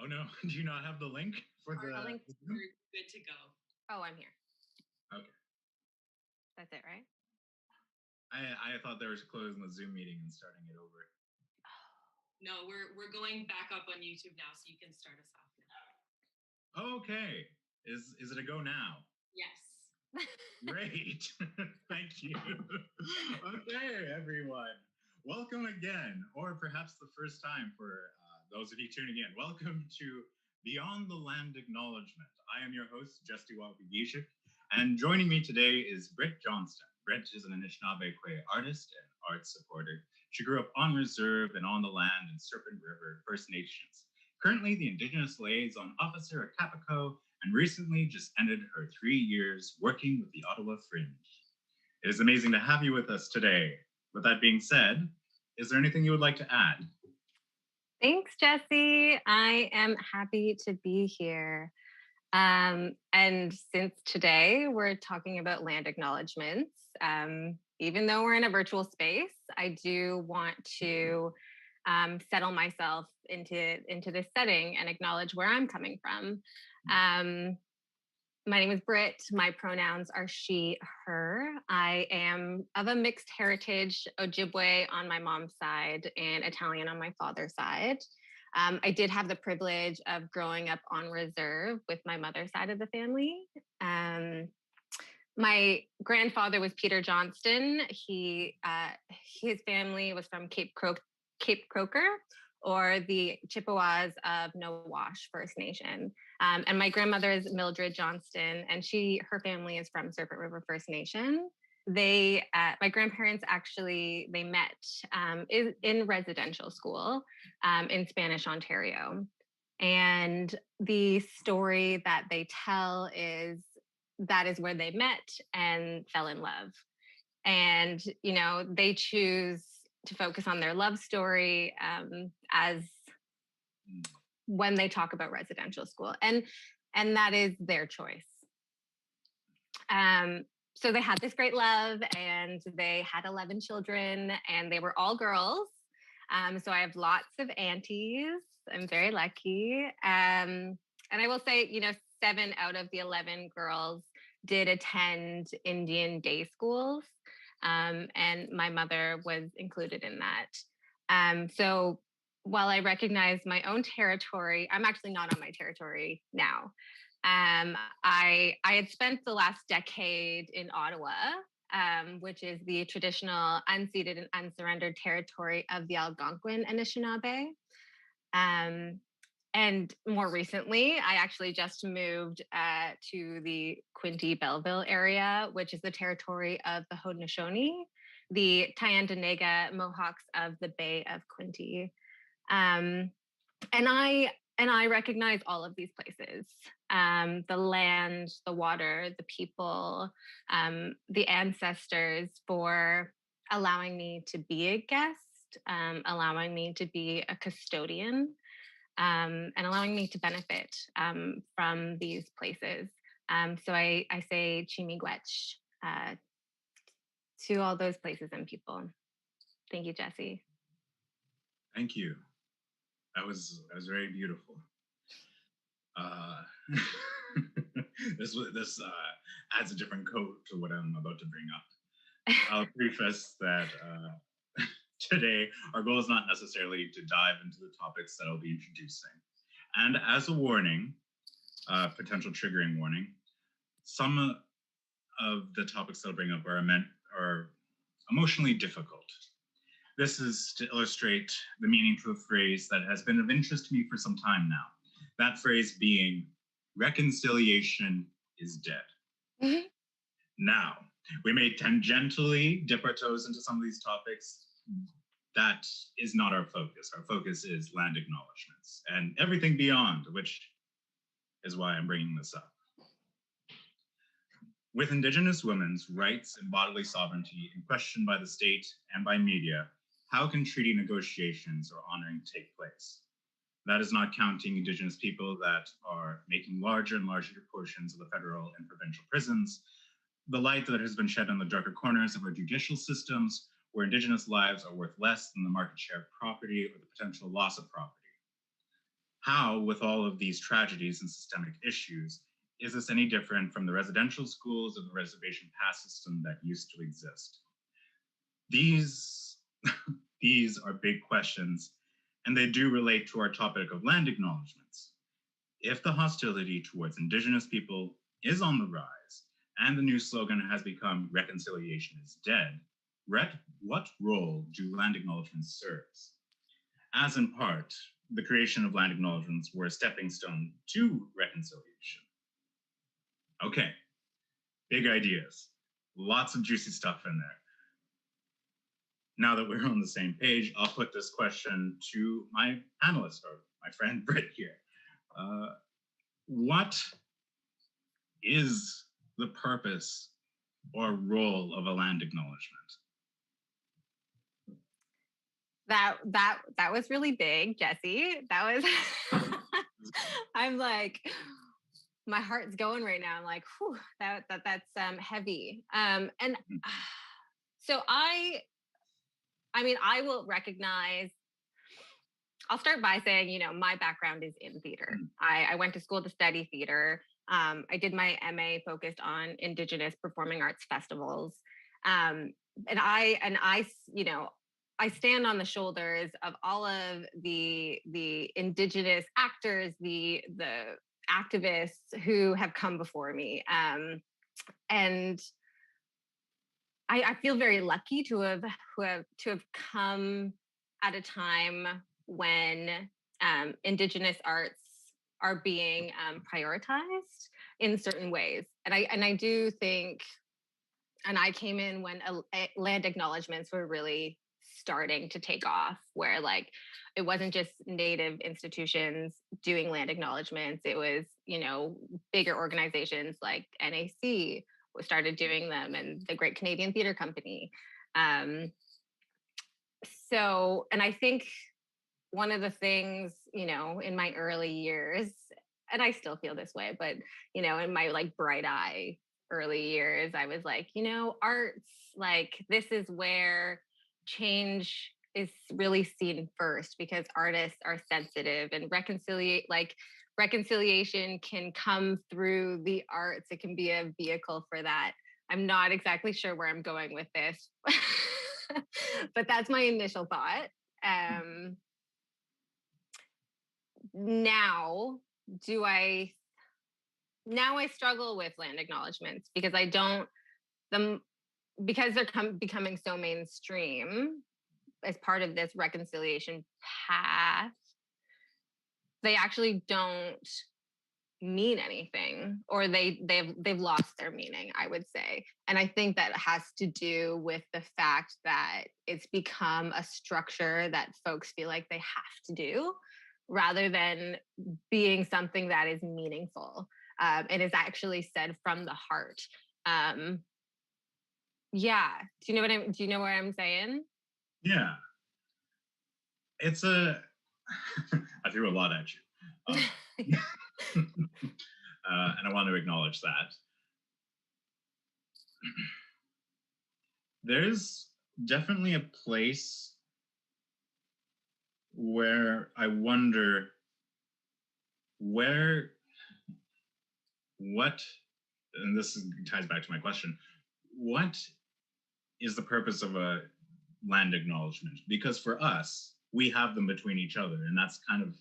Oh no, do you not have the link for the link? Zoom? We're good to go. Oh, I'm here. Okay. That's it, right? I thought they were closing the Zoom meeting and starting it over. No, we're going back up on YouTube now, so you can start us off now. Okay. Is it a go now? Yes. Great. Thank you. Okay, everyone. Welcome again, or perhaps the first time for those of you tuning in. Welcome to Beyond the Land Acknowledgement. I am your host, Justy Wapigishik, and joining me today is Britt Johnston. Britt is an Anishinaabe Kwe artist and arts supporter. She grew up on reserve and on the land in Serpent River First Nations. Currently the Indigenous liaison officer at Capico, and recently just ended her 3 years working with the Ottawa Fringe. It is amazing to have you with us today. With that being said, is there anything you would like to add? Thanks, Jesse. I am happy to be here. And since today we're talking about land acknowledgements, even though we're in a virtual space, I do want to settle myself into this setting and acknowledge where I'm coming from. My name is Britt. My pronouns are she, her. I am of a mixed heritage, Ojibwe on my mom's side and Italian on my father's side. I did have the privilege of growing up on reserve with my mother's side of the family. My grandfather was Peter Johnston. His family was from Cape Croker, or the Chippewas of Nowash First Nation. And my grandmother is Mildred Johnston, and her family is from Serpent River First Nation. My grandparents actually, they met in residential school in Spanish Ontario. And the story that they tell is that is where they met and fell in love. And, they choose to focus on their love story as when they talk about residential school. And that is their choice. So they had this great love and they had 11 children and they were all girls. So I have lots of aunties. I'm very lucky. And I will say, 7 out of the 11 girls did attend Indian day schools. And my mother was included in that. So while I recognize my own territory, I'm actually not on my territory now. I had spent the last decade in Ottawa, which is the traditional unceded and unsurrendered territory of the Algonquin Anishinaabe. And more recently, I actually just moved to the Quinte-Belleville area, which is the territory of the Haudenosaunee, the Tyendinaga Mohawks of the Bay of Quinte. And I recognize all of these places, the land, the water, the people, the ancestors, for allowing me to be a guest, allowing me to be a custodian, and allowing me to benefit from these places. So I say Chimigwech to all those places and people. Thank you, Jesse. Thank you. That was very beautiful. This adds a different coat to what I'm about to bring up. I'll preface that today our goal is not necessarily to dive into the topics that I'll be introducing. And as a warning, potential triggering warning, some of the topics that I'll bring up are emotionally difficult. This is to illustrate the meaning to a phrase that has been of interest to me for some time now. That phrase being, reconciliation is dead. Mm-hmm. Now, we may tangentially dip our toes into some of these topics. That is not our focus. Our focus is land acknowledgements and everything beyond, which is why I'm bringing this up. With Indigenous women's rights and bodily sovereignty in question by the state and by media, how can treaty negotiations or honoring take place? That is not counting Indigenous people that are making larger and larger portions of the federal and provincial prisons, the light that has been shed on the darker corners of our judicial systems, where Indigenous lives are worth less than the market share of property or the potential loss of property. How, with all of these tragedies and systemic issues, is this any different from the residential schools or the reservation pass system that used to exist? These, these are big questions, and they do relate to our topic of land acknowledgements. If the hostility towards Indigenous people is on the rise, and the new slogan has become reconciliation is dead, what role do land acknowledgements serve? As in part, the creation of land acknowledgements were a stepping stone to reconciliation. Okay, big ideas, lots of juicy stuff in there. Now that we're on the same page, I'll put this question to my panelist, or my friend Britt here. What is the purpose or role of a land acknowledgement? That was really big, Jesse. That was I'm like, my heart's going right now. I'm like, whew, that's heavy. And so I mean, I will recognize, I'll start by saying, you know, my background is in theater. I went to school to study theater. I did my MA focused on Indigenous performing arts festivals. And I, you know, I stand on the shoulders of all of the Indigenous actors, the activists who have come before me. And I feel very lucky to have come at a time when Indigenous arts are being prioritized in certain ways, and I do think, and I came in when land acknowledgements were really starting to take off, where like it wasn't just Native institutions doing land acknowledgements; it was, you know, bigger organizations like NAC started doing them, and the Great Canadian Theatre Company. So, and I think one of the things, you know, in my early years, and I still feel this way, but, you know, in my like bright eye early years, I was like, you know, arts, like this is where change is really seen first, because artists are sensitive, and reconciliation can come through the arts. It can be a vehicle for that. I'm not exactly sure where I'm going with this, but that's my initial thought. Now I struggle with land acknowledgements because because they're becoming so mainstream as part of this reconciliation path. They actually don't mean anything, or they've lost their meaning, I would say. And I think that has to do with the fact that it's become a structure that folks feel like they have to do, rather than being something that is meaningful and is actually said from the heart. Yeah. Do you know what I'm saying? Yeah. It's I threw a lot at you. And I want to acknowledge that. There's definitely a place where I wonder and this ties back to my question, what is the purpose of a land acknowledgement? Because for us, we have them between each other, and that's kind of,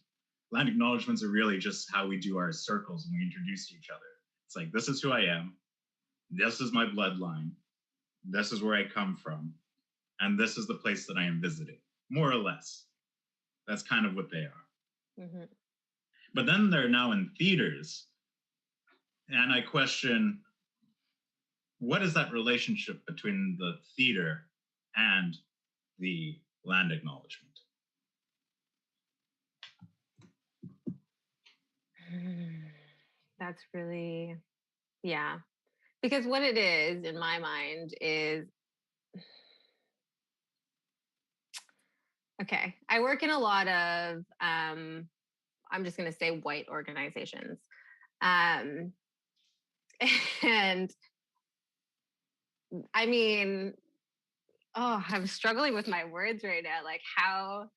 land acknowledgements are really just how we do our circles when we introduce each other. It's like, this is who I am, this is my bloodline, this is where I come from, and this is the place that I am visiting, more or less. That's kind of what they are. Mm-hmm. But then they're now in theaters, and I question, what is that relationship between the theater and the land acknowledgement? That's really, yeah. Because what it is, in my mind, is, okay, I work in a lot of, I'm just going to say white organizations. And I mean, I'm struggling with my words right now, like how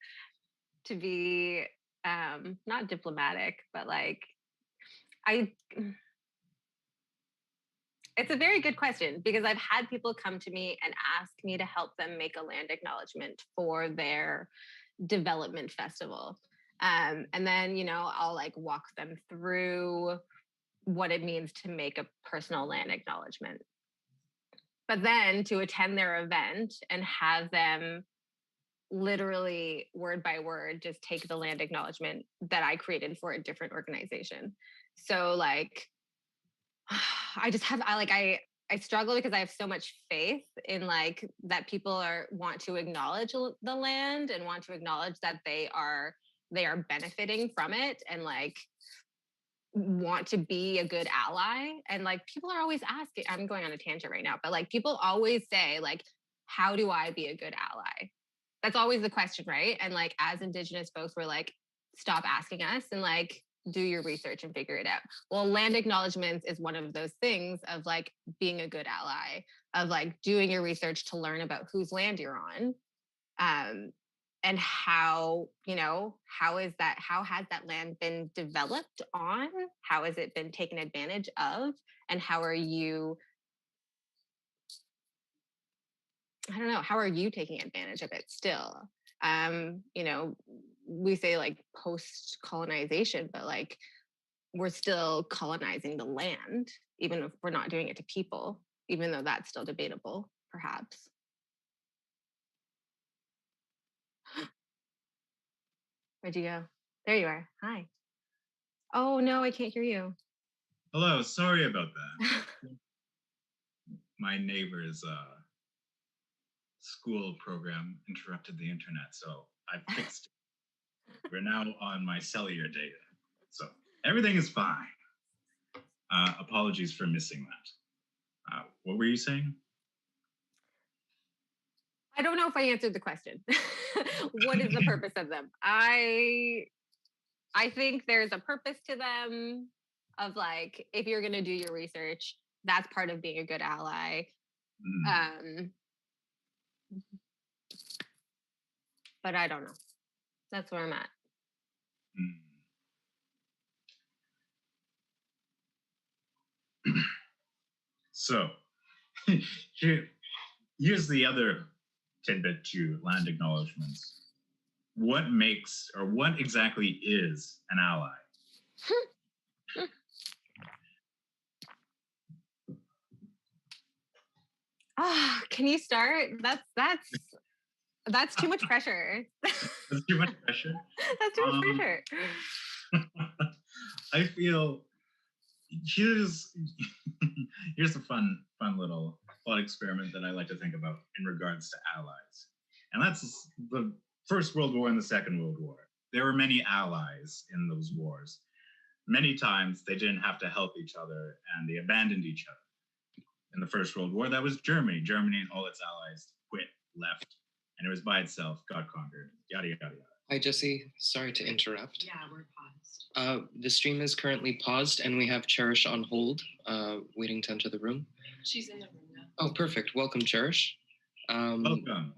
to be not diplomatic, but like, it's a very good question because I've had people come to me and ask me to help them make a land acknowledgement for their development festival. And then, I'll like walk them through what it means to make a personal land acknowledgement. But then to attend their event and have them literally word by word just take the land acknowledgement that I created for a different organization. So like, I struggle because I have so much faith in like that people want to acknowledge the land and want to acknowledge that they are benefiting from it and like want to be a good ally. And like people are always asking, I'm going on a tangent right now, but like people always say like, how do I be a good ally? That's always the question, right? And like as Indigenous folks, we're like, stop asking us and like do your research and figure it out. Well, land acknowledgements is one of those things of like being a good ally, of like doing your research to learn about whose land you're on. And how has that land been developed on? How has it been taken advantage of? And how are you taking advantage of it still? We say like post-colonization, but like we're still colonizing the land, even if we're not doing it to people, even though that's still debatable, perhaps. Where'd you go? There you are. Hi. Oh, no, I can't hear you. Hello, sorry about that. My neighbor's school program interrupted the internet, so I fixed it. We're now on my cellular data, so everything is fine. Apologies for missing that. What were you saying? I don't know if I answered the question. What is the purpose of them? I think there's a purpose to them of like, if you're going to do your research, that's part of being a good ally. But I don't know. That's where I'm at. So here's the other tidbit to land acknowledgements. What exactly is an ally? Can you start? That's too much pressure. That's too much pressure? That's too much pressure. I feel here's a fun little thought experiment that I like to think about in regards to allies. And that's the First World War and the Second World War. There were many allies in those wars. Many times they didn't have to help each other and they abandoned each other. In the First World War, that was Germany. Germany and all its allies quit, left, and it was by itself, got conquered, yada, yada, yada. Hi, Jesse. Sorry to interrupt. Yeah, we're paused. The stream is currently paused, and we have Cherish on hold, waiting to enter the room. She's in the room now. Oh, perfect. Welcome, Cherish. Welcome.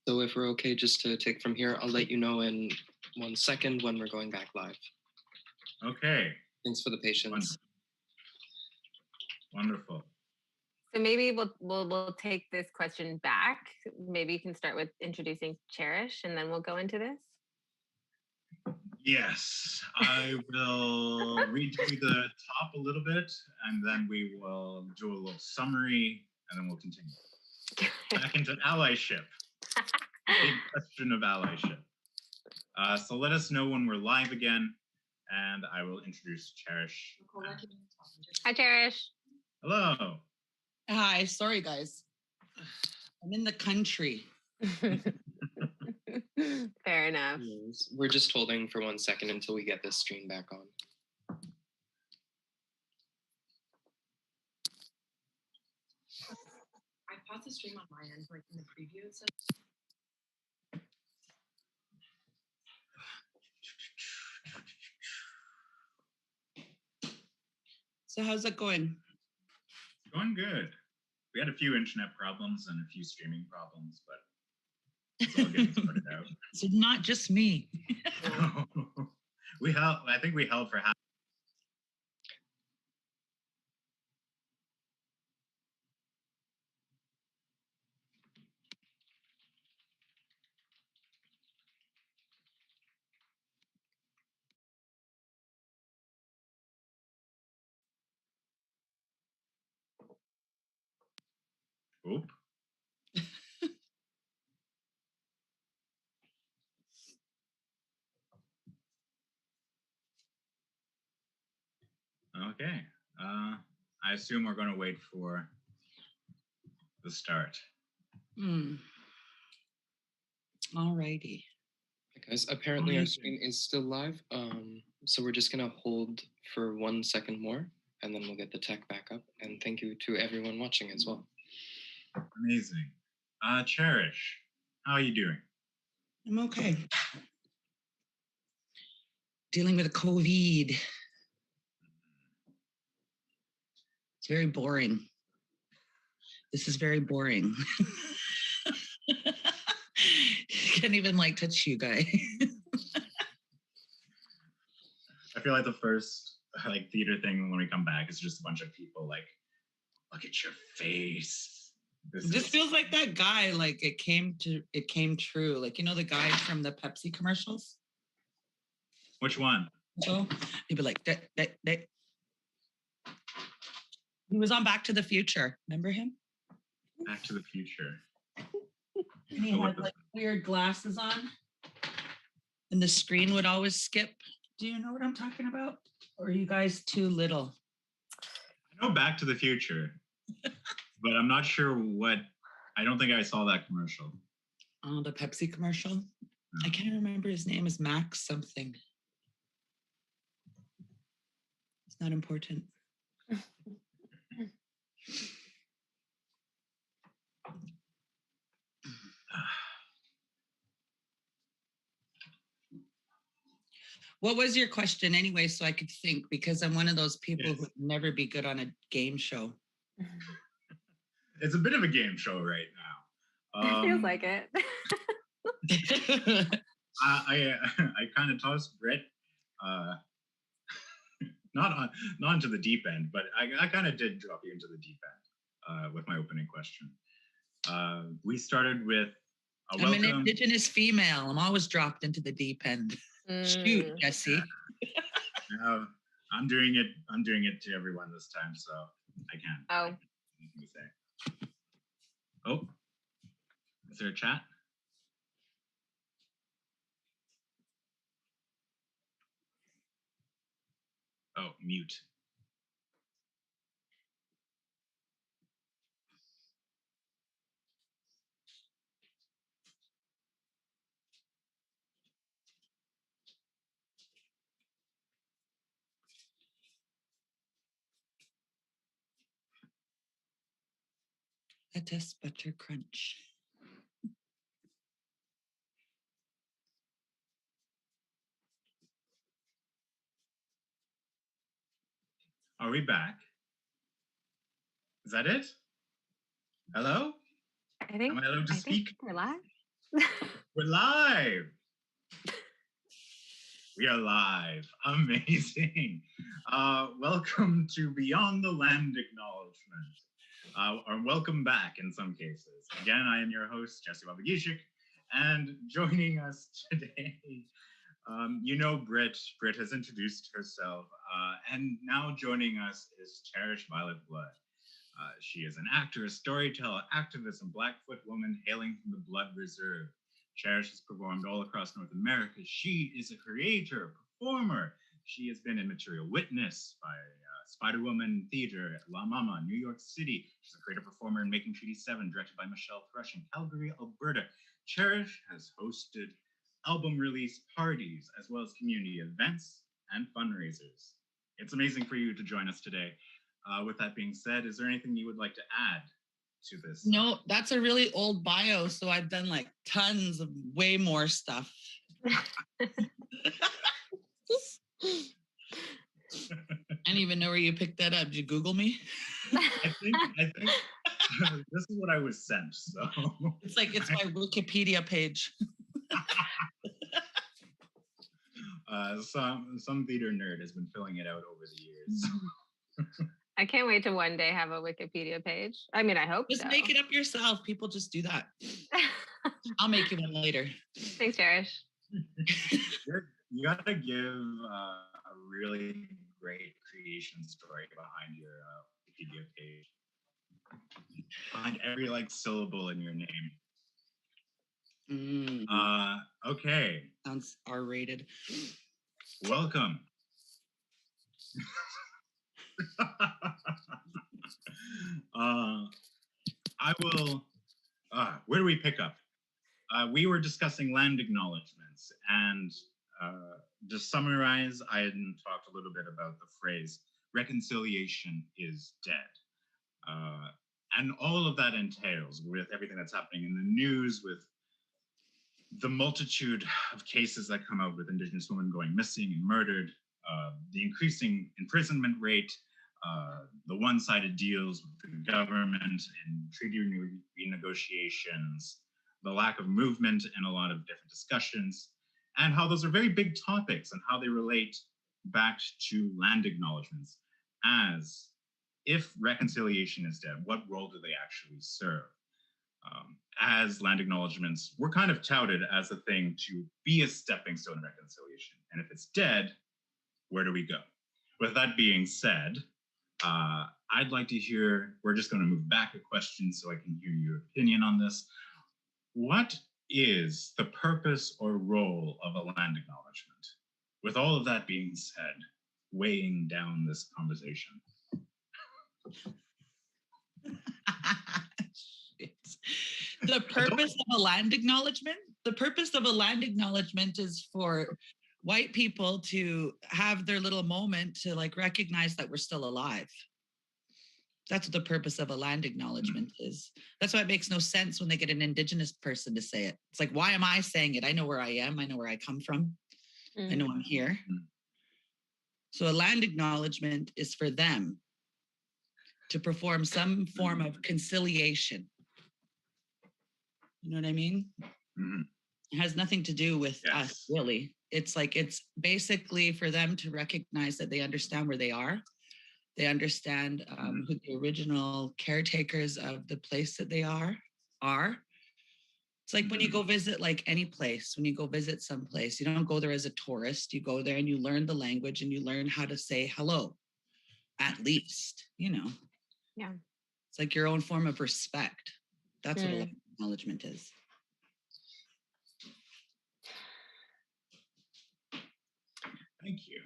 So if we're okay just to take from here, I'll let you know in 1 second when we're going back live. Okay. Thanks for the patience. Wonderful. So maybe we'll take this question back. Maybe you can start with introducing Cherish, and then we'll go into this. Yes, I will read through the top a little bit, and then we will do a little summary, and then we'll continue. Back into allyship. Big question of allyship. So let us know when we're live again, and I will introduce Cherish. Hi, Cherish. Hello. Hi, sorry guys. I'm in the country. Fair enough. We're just holding for 1 second until we get this stream back on. I paused the stream on my end, like in the preview it says. So how's it going? Going good. We had a few internet problems and a few streaming problems, but it's all getting sorted out. So not just me. I think we held for half. Oop. Okay. I assume we're going to wait for the start. All righty. Guys, apparently our stream is still live. So we're just gonna hold for 1 second more, and then we'll get the tech back up. And thank you to everyone watching as well. Amazing. Cherish, how are you doing? I'm okay. Dealing with COVID. It's very boring. This is very boring. Can't even like touch you guys. I feel like the first like theater thing when we come back is just a bunch of people like, look at your face. This feels like that guy, like it came true. Like, you know, the guy from the Pepsi commercials? Which one? So he'd be like, that. He was on Back to the Future. Remember him? Back to the Future. And he had like weird glasses on. And the screen would always skip. Do you know what I'm talking about? Or are you guys too little? I know Back to the Future, but I'm not sure I don't think I saw that commercial. Oh, the Pepsi commercial? No. I can't remember his name. Is Max something. It's not important. What was your question anyway, so I could think, because I'm one of those people who would never be good on a game show. It's a bit of a game show right now. It feels like it. I kind of tossed Britt, not into the deep end, but I kind of did drop you into the deep end with my opening question. We started with I'm an Indigenous female. I'm always dropped into the deep end. Shoot, Jesse. I'm doing it to everyone this time, so I can. Oh. Oh, is there a chat? Oh, mute. Let us butter crunch. Are we back? Is that it? Hello? Am I allowed to speak? We're live. We're live. We are live. Amazing. Welcome to Beyond the Land Acknowledgement. Or welcome back in some cases. Again, I am your host, Jesse Wabagishik, and joining us today, you know Britt. Britt has introduced herself, and now joining us is Cherish Violet Blood. She is an actor, a storyteller, activist, and Blackfoot woman hailing from the Blood Reserve. Cherish has performed all across North America. She is a creator, performer. She has been in Material Witness by Spider Woman Theater at La Mama, New York City. She's a creator performer in Making Treaty 7, directed by Michelle Thrush in Calgary, Alberta. Cherish has hosted album release parties, as well as community events and fundraisers. It's amazing for you to join us today. With that being said, is there anything you would like to add to this? No, that's a really old bio, so I've done like tons of way more stuff. I don't even know where you picked that up. Did you Google me? I think this is what I was sent. So it's my Wikipedia page. Some theater nerd has been filling it out over the years. I can't wait to one day have a Wikipedia page. I mean, I hope Just so. make it up yourself. People just do that. I'll make you one later. Thanks, Cherish. You gotta give a really great creation story behind your Wikipedia page. Behind every like syllable in your name. Okay. Sounds R-rated. Welcome. I will. Where do we pick up? We were discussing land acknowledgements, and to summarize, I had talked a little bit about the phrase "reconciliation is dead," and all of that entails with everything that's happening in the news, with the multitude of cases that come out with Indigenous women going missing and murdered, the increasing imprisonment rate, the one-sided deals with the government and treaty renegotiations, the lack of movement in a lot of different discussions, and how those are very big topics and how they relate back to land acknowledgements. As if reconciliation is dead, what role do they actually serve? As land acknowledgements, we're kind of touted as a thing to be a stepping stone in reconciliation. And if it's dead, where do we go? With that being said, I'd like to hear, we're just going to move back a question so I can hear your opinion on this. What is the purpose or role of a land acknowledgement? With all of that being said, weighing down this conversation. The purpose of a land acknowledgement? The purpose of a land acknowledgement is for white people to have their little moment to like recognize that we're still alive. That's what the purpose of a land acknowledgement is. That's why it makes no sense when they get an Indigenous person to say it. It's like, why am I saying it? I know where I am. I know where I come from. I know I'm here. So a land acknowledgement is for them to perform some form of conciliation. You know what I mean? It has nothing to do with us, really. It's like, it's basically for them to recognize that they understand where they are. They understand who the original caretakers of the place that they are. It's like when you go visit like any place, when you go visit some place, you don't go there as a tourist. You go there and you learn the language and you learn how to say hello, at least, you know. Yeah. It's like your own form of respect. That's what a land acknowledgement is. Thank you.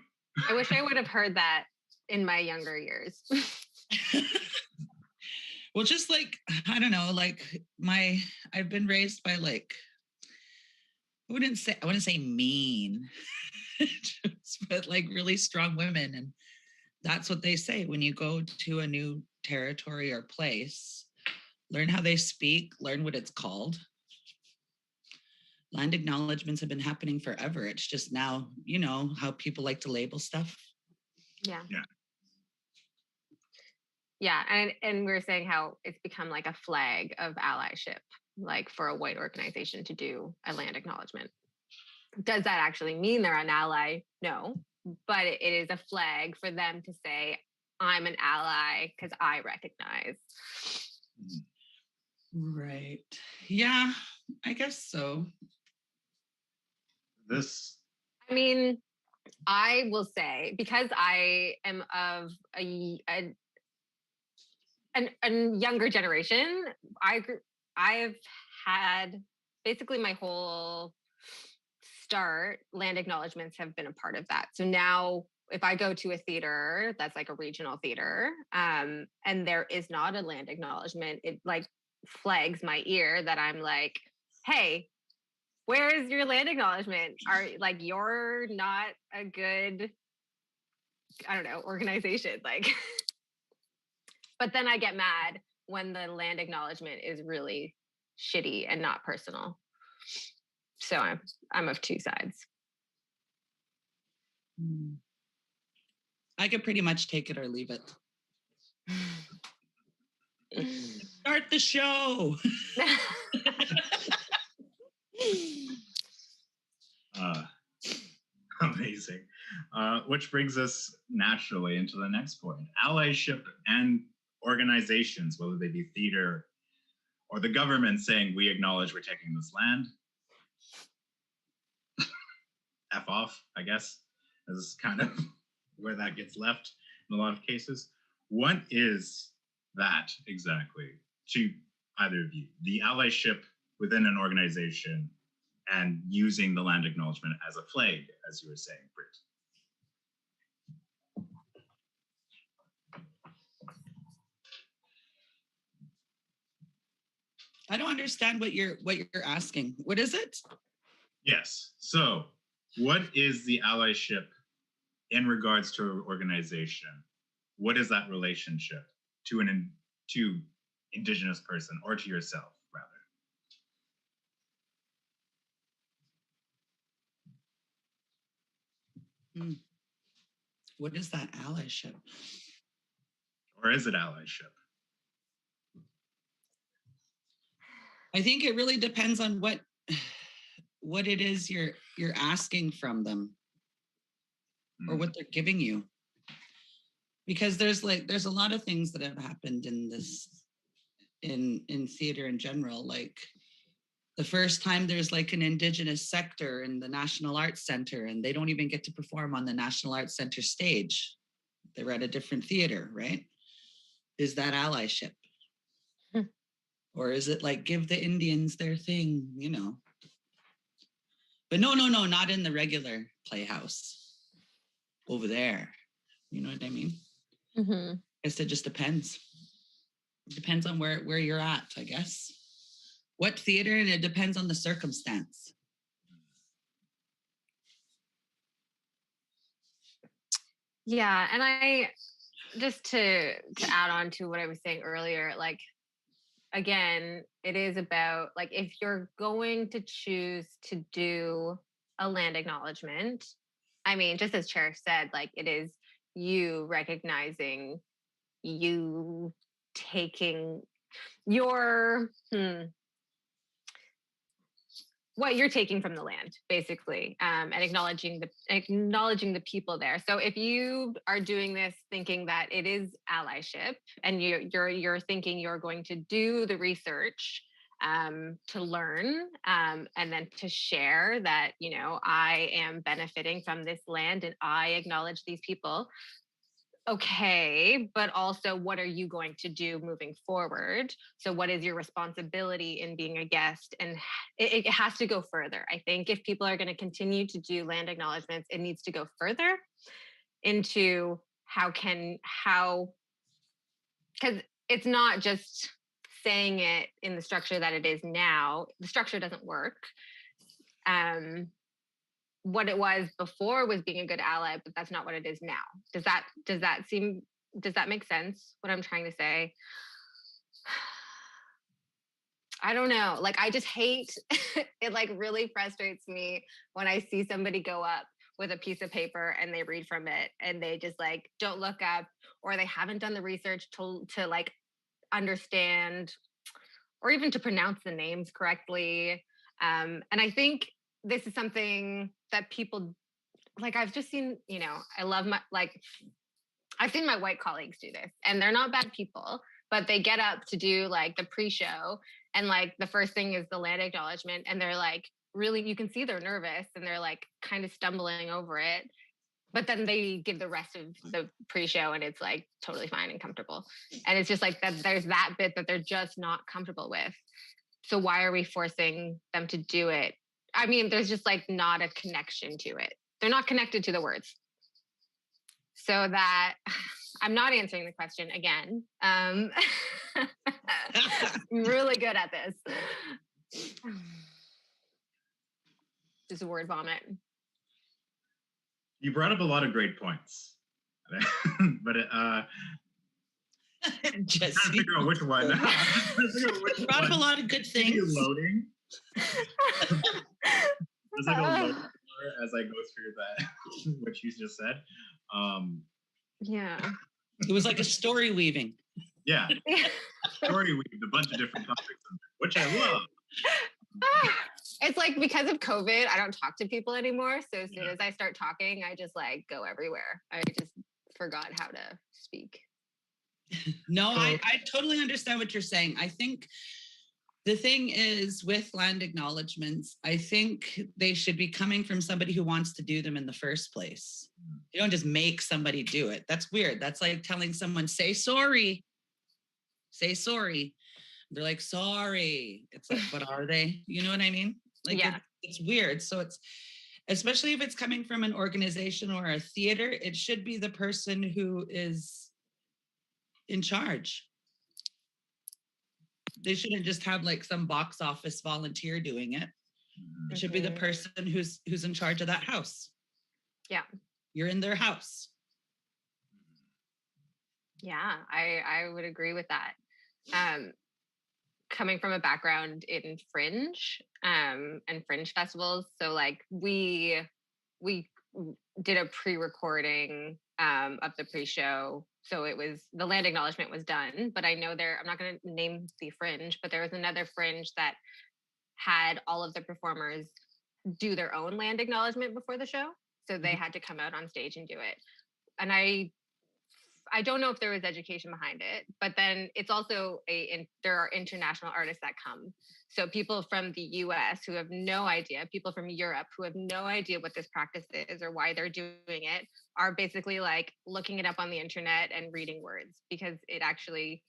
I wish I would have heard that in my younger years. Well, just like, I don't know, like I've been raised by like, I wouldn't say mean, but like really strong women. And that's what they say when you go to a new territory or place, learn how they speak, learn what it's called. Land acknowledgements have been happening forever. It's just now, you know, how people like to label stuff. Yeah. And we w're saying how it's become like a flag of allyship, like for a white organization to do a land acknowledgement. Does that actually mean they're an ally? No, but it is a flag for them to say, I'm an ally because I recognize. Right. Yeah, I guess so. I mean, I will say, because I am of a younger generation, I've had basically my whole start, land acknowledgements have been a part of that. So now if I go to a theater that's like a regional theater, and there is not a land acknowledgement, it like flags my ear that I'm like, hey, where is your land acknowledgement? Like, you're not a good, I don't know, organization. Like, but then I get mad when the land acknowledgement is really shitty and not personal. So I'm of two sides. I could pretty much take it or leave it. Start the show. Amazing. Which brings us naturally into the next point. Allyship and organizations, whether they be theater or the government saying, we acknowledge we're taking this land. F off, I guess, is kind of where that gets left in a lot of cases. What is that exactly to either of you? The allyship within an organization and using the land acknowledgement as a flag, as you were saying, Britt. I don't understand what you're asking. What is it? Yes. So what is the allyship in regards to an organization? What is that relationship to to Indigenous person or to yourself, rather? What is that allyship? Or is it allyship? I think it really depends on what it is you're asking from them, or what they're giving you. Because there's a lot of things that have happened in this in theater in general. Like the first time there's like an Indigenous sector in the National Arts Center, and they don't even get to perform on the National Arts Center stage. They're at a different theater, right? Is that allyship? Or is it like give the Indians their thing, you know? But no, not in the regular playhouse over there. You know what I mean? Mm-hmm. I guess it just depends. It depends on where you're at, I guess. What theater, and it depends on the circumstance. Yeah, and I just to add on to what I was saying earlier, like again, it is about like if you're going to choose to do a land acknowledgement, I mean, just as Cherish said, like it is you recognizing, you taking your what you're taking from the land, basically, and acknowledging the people there. So if you are doing this thinking that it is allyship, and you're thinking you're going to do the research to learn, and then to share that, you know, I am benefiting from this land and I acknowledge these people. Okay, but also what are you going to do moving forward? So what is your responsibility in being a guest? And it has to go further. I think if people are going to continue to do land acknowledgements, it needs to go further into because it's not just saying it in the structure that it is now. The structure doesn't work. What it was before was being a good ally, but that's not what it is now. Does that make sense? What I'm trying to say? I don't know. Like, I just hate it. Like, really frustrates me when I see somebody go up with a piece of paper and they read from it and they just like don't look up, or they haven't done the research to like understand or even to pronounce the names correctly. And I think this is something that people, like I've just seen, you know, I've seen my white colleagues do this, and they're not bad people, but they get up to do like the pre-show, and like the first thing is the land acknowledgement, and they're like, really, you can see they're nervous and they're like kind of stumbling over it. But then they give the rest of the pre-show and it's like totally fine and comfortable. And it's just like that there's that bit that they're just not comfortable with. So why are we forcing them to do it? I mean, there's just like not a connection to it. They're not connected to the words. So that I'm not answering the question again. I'm really good at this. Just a word vomit. You brought up a lot of great points, but just trying to figure out which one. You brought up a lot of good things. Loading. As I go loading as I go through that, what you just said. Yeah. It was like a story weaving. Yeah. Story weaved a bunch of different topics, which I love. It's like because of COVID, I don't talk to people anymore. So as soon as I start talking, I just like go everywhere. I just forgot how to speak. No, I totally understand what you're saying. I think the thing is with land acknowledgements, I think they should be coming from somebody who wants to do them in the first place. You don't just make somebody do it. That's weird. That's like telling someone, say sorry. Say sorry. They're like, sorry. It's like, but are they? You know what I mean? Like, yeah. It's weird. So it's, especially if it's coming from an organization or a theater, it should be the person who is in charge. They shouldn't just have like some box office volunteer doing it. It should be the person who's in charge of that house. Yeah. You're in their house. Yeah, I would agree with that. Coming from a background in Fringe and Fringe festivals, so like we did a pre-recording of the pre-show, so it was the land acknowledgement was done, but I know I'm not going to name the Fringe, but there was another Fringe that had all of the performers do their own land acknowledgement before the show, so they had to come out on stage and do it. And I don't know if there was education behind it, but then it's also there are international artists that come. So people from the US who have no idea, people from Europe who have no idea what this practice is or why they're doing it, are basically like looking it up on the internet and reading words, because it actually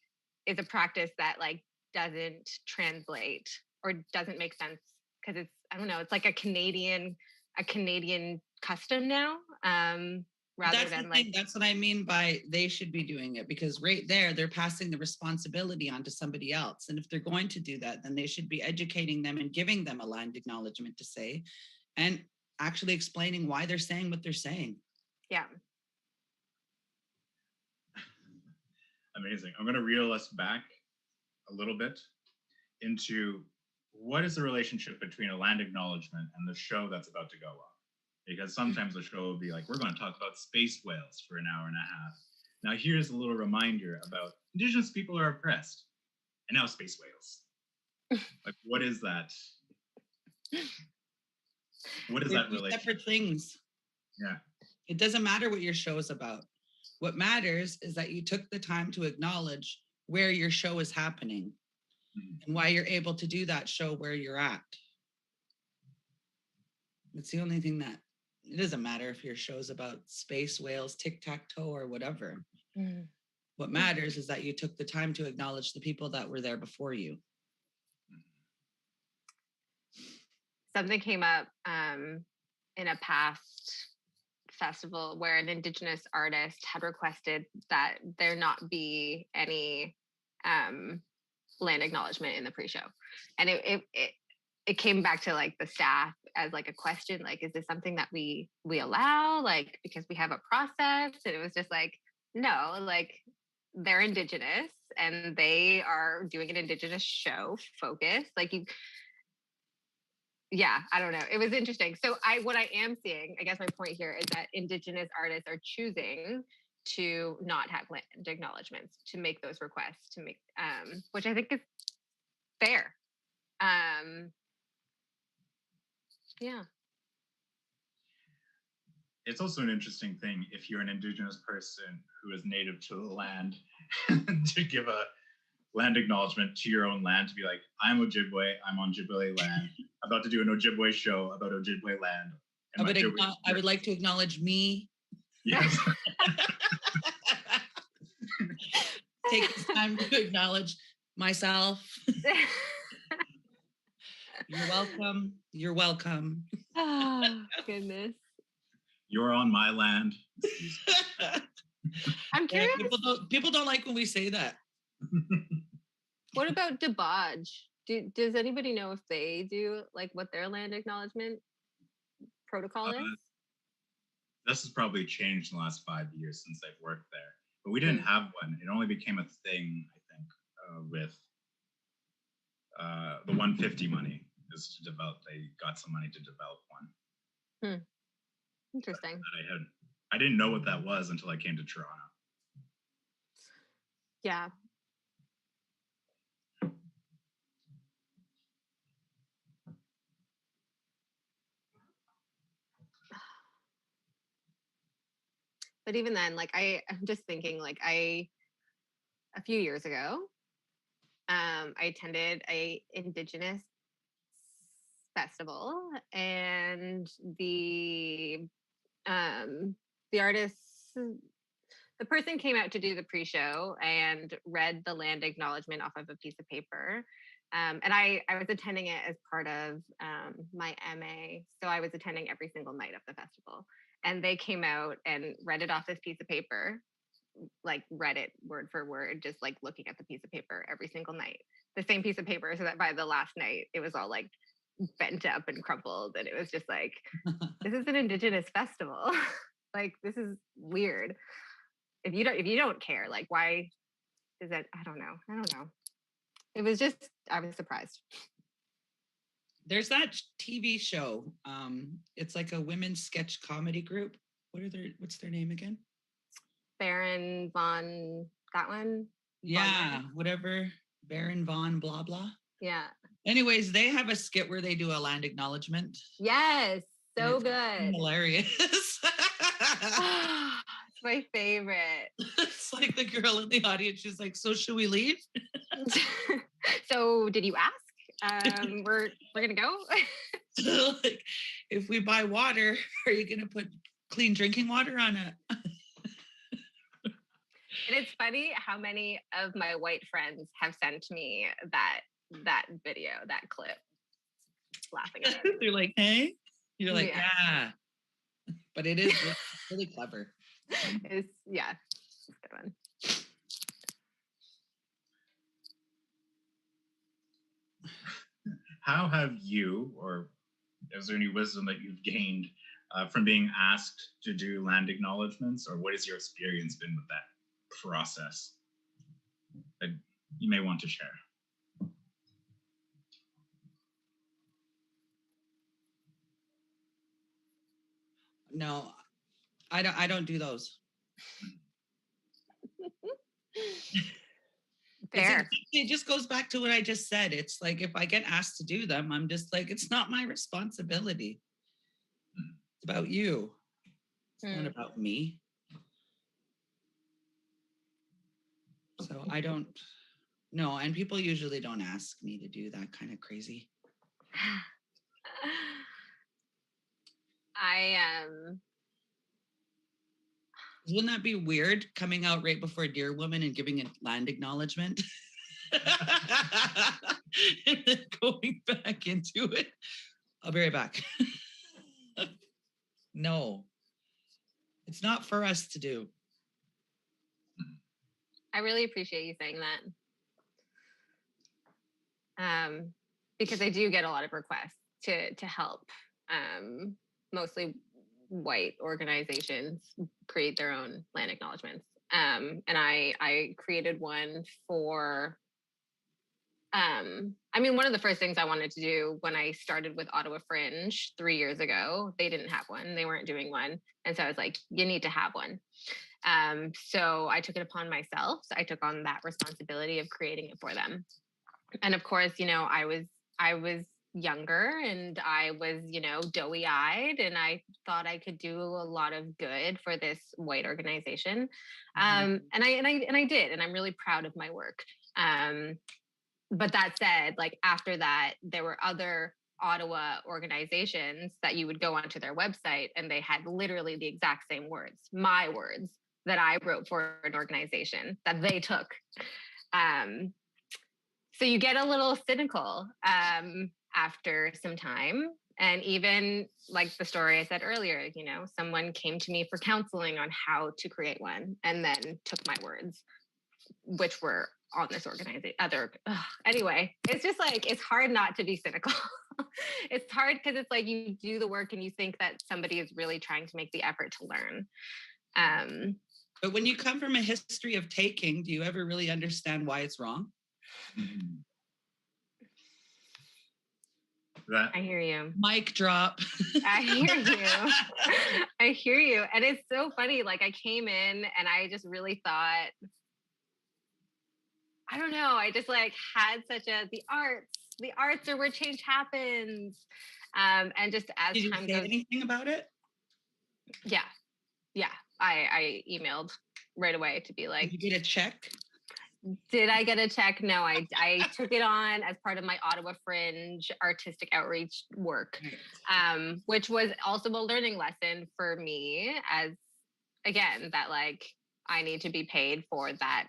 is a practice that like doesn't translate or doesn't make sense, because it's, I don't know, it's like a Canadian custom now. Rather than like, that's what I mean by they should be doing it, because right there they're passing the responsibility onto somebody else. And if they're going to do that, then they should be educating them and giving them a land acknowledgement to say, and actually explaining why they're saying what they're saying. Yeah. Amazing. I'm going to reel us back a little bit into what is the relationship between a land acknowledgement and the show that's about to go on. Because sometimes the show will be like, we're going to talk about space whales for an hour and a half. Now here's a little reminder about Indigenous people are oppressed. And now space whales. Like, what is that? What is that relationship? Separate things. Yeah. It doesn't matter what your show is about. What matters is that you took the time to acknowledge where your show is happening and why you're able to do that show where you're at. It's the only thing that, it doesn't matter if your show's about space whales, tic-tac-toe, or whatever. What matters is that you took the time to acknowledge the people that were there before you. Something came up in a past festival where an Indigenous artist had requested that there not be any land acknowledgement in the pre-show. And it came back to like the staff as like a question, like, is this something that we allow, like, because we have a process? And it was just like, no, like, they're Indigenous and they are doing an Indigenous show focus. Like, yeah, I don't know. It was interesting. So what I am seeing, I guess my point here is that Indigenous artists are choosing to not have land acknowledgements, to make those requests, to make, which I think is fair. Yeah. It's also an interesting thing if you're an Indigenous person who is native to the land to give a land acknowledgement to your own land, to be like, I'm Ojibwe, I'm on Ojibwe land, I'm about to do an Ojibwe show about Ojibwe land. I would like to acknowledge me. Yes. Take this time to acknowledge myself. You're welcome. You're welcome. Oh, goodness. You're on my land. I'm curious. People don't like when we say that. What about debauch? Does anybody know if they do, like, what their land acknowledgement protocol is? This has probably changed in the last 5 years since I've worked there. But we didn't have one. It only became a thing, I think, with the 150 money. Is to develop. They got some money to develop one. Interesting. I didn't know what that was until I came to Toronto. Yeah. But even then, like I'm just thinking, like a few years ago, I attended a Indigenous festival, and the artists, the person came out to do the pre-show and read the land acknowledgement off of a piece of paper. And I was attending it as part of my MA. So I was attending every single night of the festival. And they came out and read it off this piece of paper, like read it word for word, just like looking at the piece of paper every single night. The same piece of paper, so that by the last night, it was all like bent up and crumpled. And it was just like, this is an Indigenous festival. Like, this is weird. If you don't care, like, why is that? I don't know. It was just, I was surprised. There's that TV show. It's like a women's sketch comedy group. What's their name again? Baron Von, that one? Yeah, whatever. Baron Von blah blah. Yeah. Anyways, they have a skit where they do a land acknowledgement. Yes, so good. Hilarious. It's my favorite. It's like the girl in the audience, she's like, so should we leave? So did you ask? We're gonna go. So, like, if we buy water, are you gonna put clean drinking water on it? And it's funny how many of my white friends have sent me that video, that clip, laughing at it. They're like, hey? You're like, yeah. But it is really clever. It's a good one. How have you, or is there any wisdom that you've gained from being asked to do land acknowledgements, or what has your experience been with that process that you may want to share? No, I don't do those. Fair. It just goes back to what I just said. It's like, if I get asked to do them, I'm just like, it's not my responsibility. It's about you. It's not about me. So I don't know. And people usually don't ask me to do that kind of crazy. Wouldn't that be weird, coming out right before Dear Woman and giving a land acknowledgement? And then going back into it. I'll be right back. No, it's not for us to do. I really appreciate you saying that. Because I do get a lot of requests to help mostly white organizations create their own land acknowledgements. And I created one for, one of the first things I wanted to do when I started with Ottawa Fringe 3 years ago, they didn't have one, they weren't doing one. And so I was like, you need to have one. So I took it upon myself. So I took on that responsibility of creating it for them. And of course, I was younger and I was, doughy-eyed, and I thought I could do a lot of good for this white organization. And I did, and I'm really proud of my work. But that said, like, after that, there were other Ottawa organizations that you would go onto their website and they had literally the exact same words, my words, that I wrote for an organization that they took. So you get a little cynical after some time. And even like the story I said earlier, someone came to me for counseling on how to create one and then took my words, which were on this organization. Anyway, it's just like, it's hard not to be cynical. It's hard because it's like you do the work and you think that somebody is really trying to make the effort to learn. But when you come from a history of taking, do you ever really understand why it's wrong? I hear you. Mic drop. I hear you. I hear you. And it's so funny. Like, I came in and I just really thought, I don't know. I just like had such the arts are where change happens. And just as Did you time say goes, anything about it? Yeah. I emailed right away to be like, Did you get a check? did I get a check? No, I took it on as part of my Ottawa Fringe artistic outreach work, which was also a learning lesson for me as, again, that like I need to be paid for that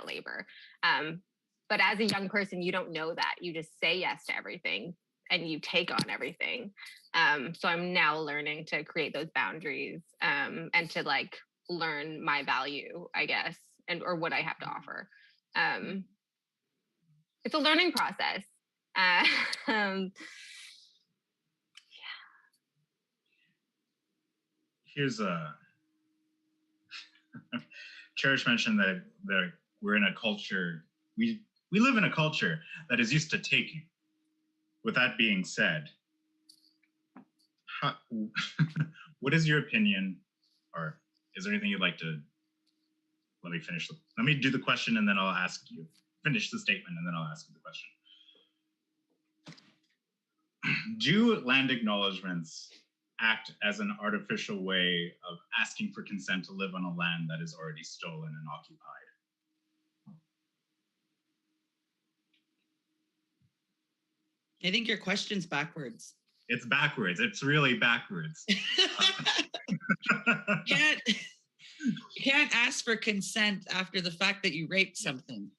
labor. But as a young person, you don't know that. You just say yes to everything and you take on everything. So I'm now learning to create those boundaries and to like learn my value, I guess, or what I have to offer. It's a learning process. Here's Cherish mentioned that we're in a culture, we live in a culture that is used to taking. With that being said, what is your opinion, or is there anything you'd like to, let me do the question and then I'll ask you, finish the statement and then I'll ask you the question. Do land acknowledgements act as an artificial way of asking for consent to live on a land that is already stolen and occupied? I think your question's backwards. It's backwards. It's really backwards. You can't ask for consent after the fact that you raped something.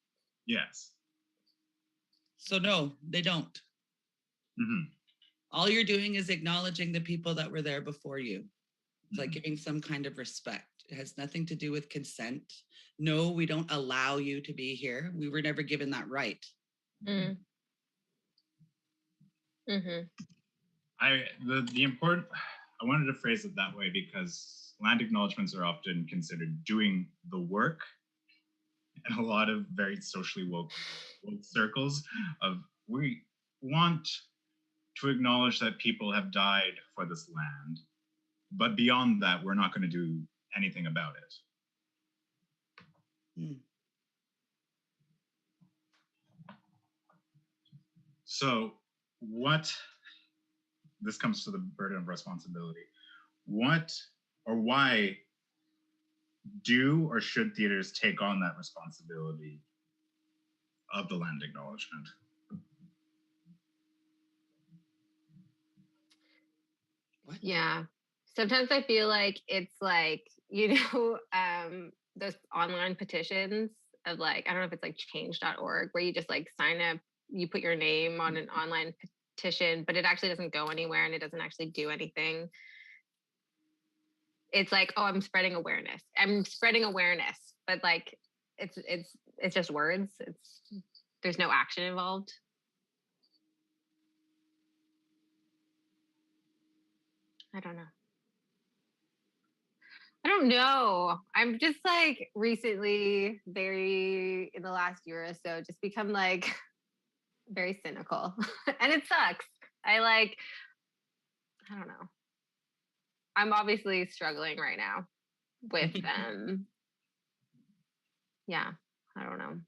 Yes. So no, they don't. Mm-hmm. All you're doing is acknowledging the people that were there before you. It's like giving some kind of respect. It has nothing to do with consent. No, we don't allow you to be here. We were never given that right. Mm. Mm-hmm. I wanted to phrase it that way because land acknowledgements are often considered doing the work in a lot of very socially woke circles of, we want to acknowledge that people have died for this land, but beyond that, we're not going to do anything about it. Mm. So this comes to the burden of responsibility. Why do or should theaters take on that responsibility of the land acknowledgement? What? Yeah. Sometimes I feel like it's like, those online petitions of like, I don't know if it's like change.org, where you just like sign up, you put your name on an online petition, but it actually doesn't go anywhere and it doesn't actually do anything. It's like, oh, I'm spreading awareness, but like it's just words. There's no action involved. I don't know. I'm just like recently in the last year or so, just become like very cynical and it sucks. I don't know. I'm obviously struggling right now with, yeah, I don't know.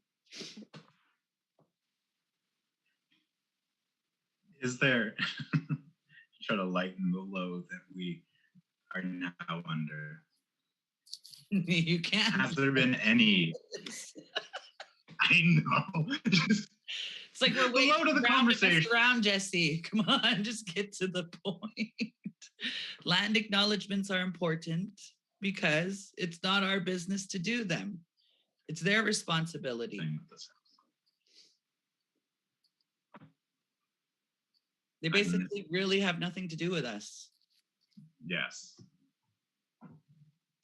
Is there, try to lighten the load that we are now under? You can't. Has there been any? I know. It's like we're waiting to the conversation around, Jesse. Come on, just get to the point. Land acknowledgements are important because it's not our business to do them. It's their responsibility. They basically really have nothing to do with us. Yes.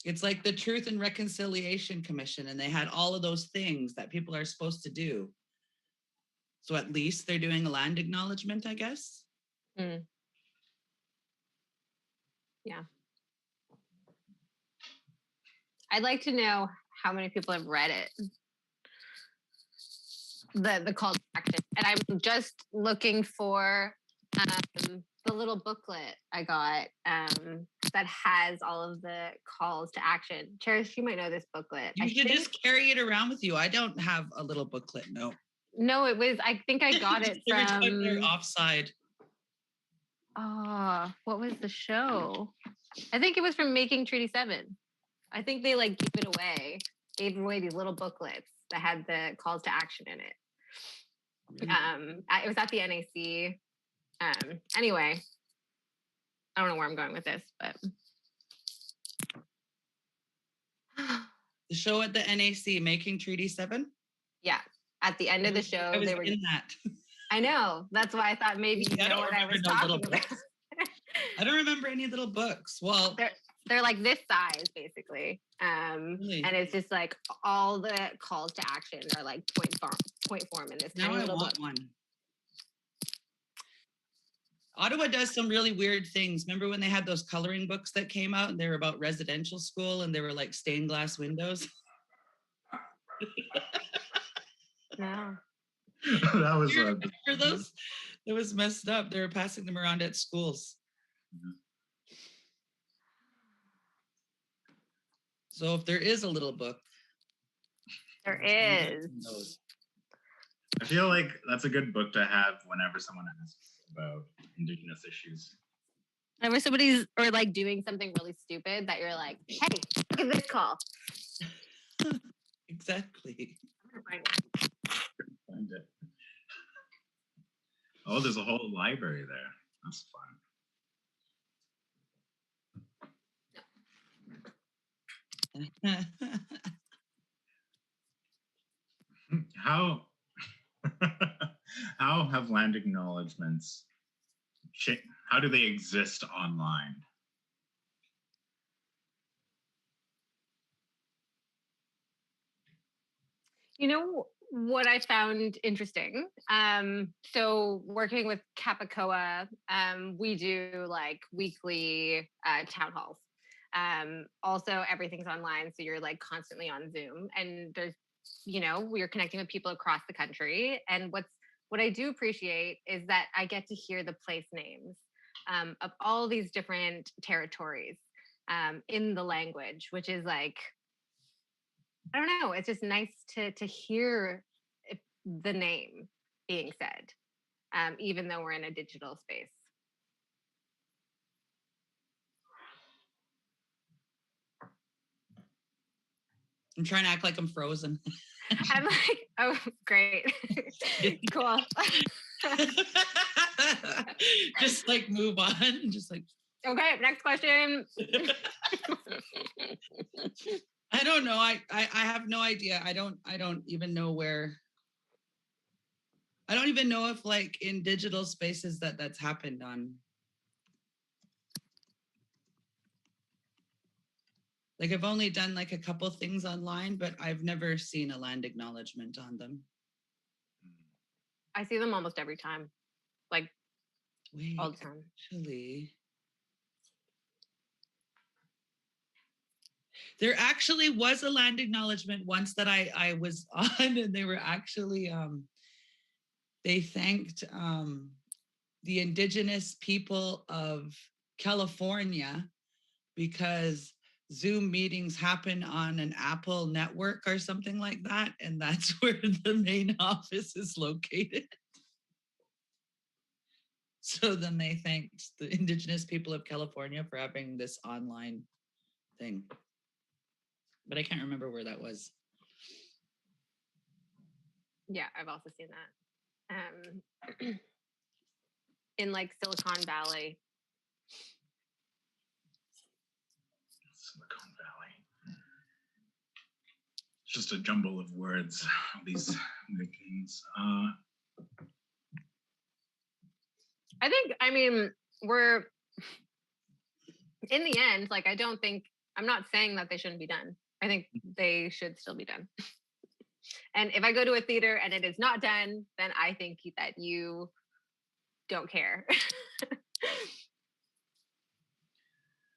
It's like the Truth and Reconciliation Commission, and they had all of those things that people are supposed to do. So at least they're doing a land acknowledgement, I guess. Mm. Yeah. I'd like to know how many people have read it. The call to action. And I'm just looking for the little booklet I got that has all of the calls to action. Cherish, you might know this booklet. You should just carry it around with you. I don't have a little booklet, no. No, I think I got it from... They're offside. Oh, what was the show? I think it was from Making Treaty 7. I think they like gave away these little booklets that had the calls to action in it. It was at the NAC. Anyway, I don't know where I'm going with this, but The show at the NAC, Making Treaty 7? yeah, at the end of the show, I was they were in that. I know. That's why I thought maybe you know what I was talking about. I don't remember any little books. Well, they're like this size basically. Really? And it's just like all the calls to action are like point form in this now tiny I little want book. one. Ottawa does some really weird things. Remember when they had those coloring books that came out and they were about residential school and they were like stained glass windows? No. That was You remember those? It was messed up. They were passing them around at schools. So if there is a little book, There is. I feel like that's a good book to have whenever someone asks about Indigenous issues. Whenever somebody's or like doing something really stupid that you're like, hey, look at this call. Exactly. I'm gonna find it. Find it. Oh, there's a whole library there. That's fun. How how have land acknowledgements how do they exist online? You know what I found interesting? So working with Capicoa, we do like weekly town halls. Also, everything's online, so you're like constantly on Zoom, and there's, we're connecting with people across the country. And what I do appreciate is that I get to hear the place names of all these different territories in the language, which is like, I don't know. It's just nice to hear the name being said, even though we're in a digital space. I'm trying to act like I'm frozen. I'm like, oh, great. Cool. Just like move on. Just like, okay, next question. I don't know. I have no idea. I don't even know where. I don't even know if like in digital spaces that's happened on. Like I've only done like a couple things online, but I've never seen a land acknowledgement on them. I see them almost every time. Like Wait, all the time. Actually. There actually was a land acknowledgement once that I was on, and they were actually they thanked the Indigenous people of California because Zoom meetings happen on an Apple network or something like that, and that's where the main office is located. So then they thanked the Indigenous people of California for having this online thing. But I can't remember where that was. Yeah, I've also seen that. In like Silicon Valley. Silicon Valley. It's just a jumble of words, these nicknames. I mean, we're in the end, like, I'm not saying that they shouldn't be done. I think they should still be done. And if I go to a theater and it is not done, then I think that you don't care. I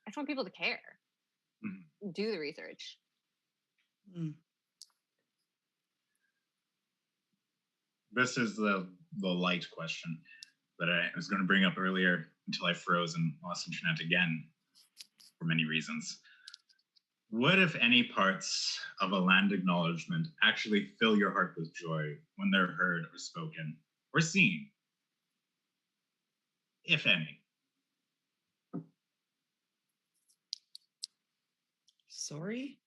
just want people to care. Mm-hmm. Do the research. Mm. This is the light question that I was going to bring up earlier until I froze and lost internet again for many reasons. What, if any, parts of a land acknowledgement actually fill your heart with joy when they're heard or spoken or seen? If any. Sorry?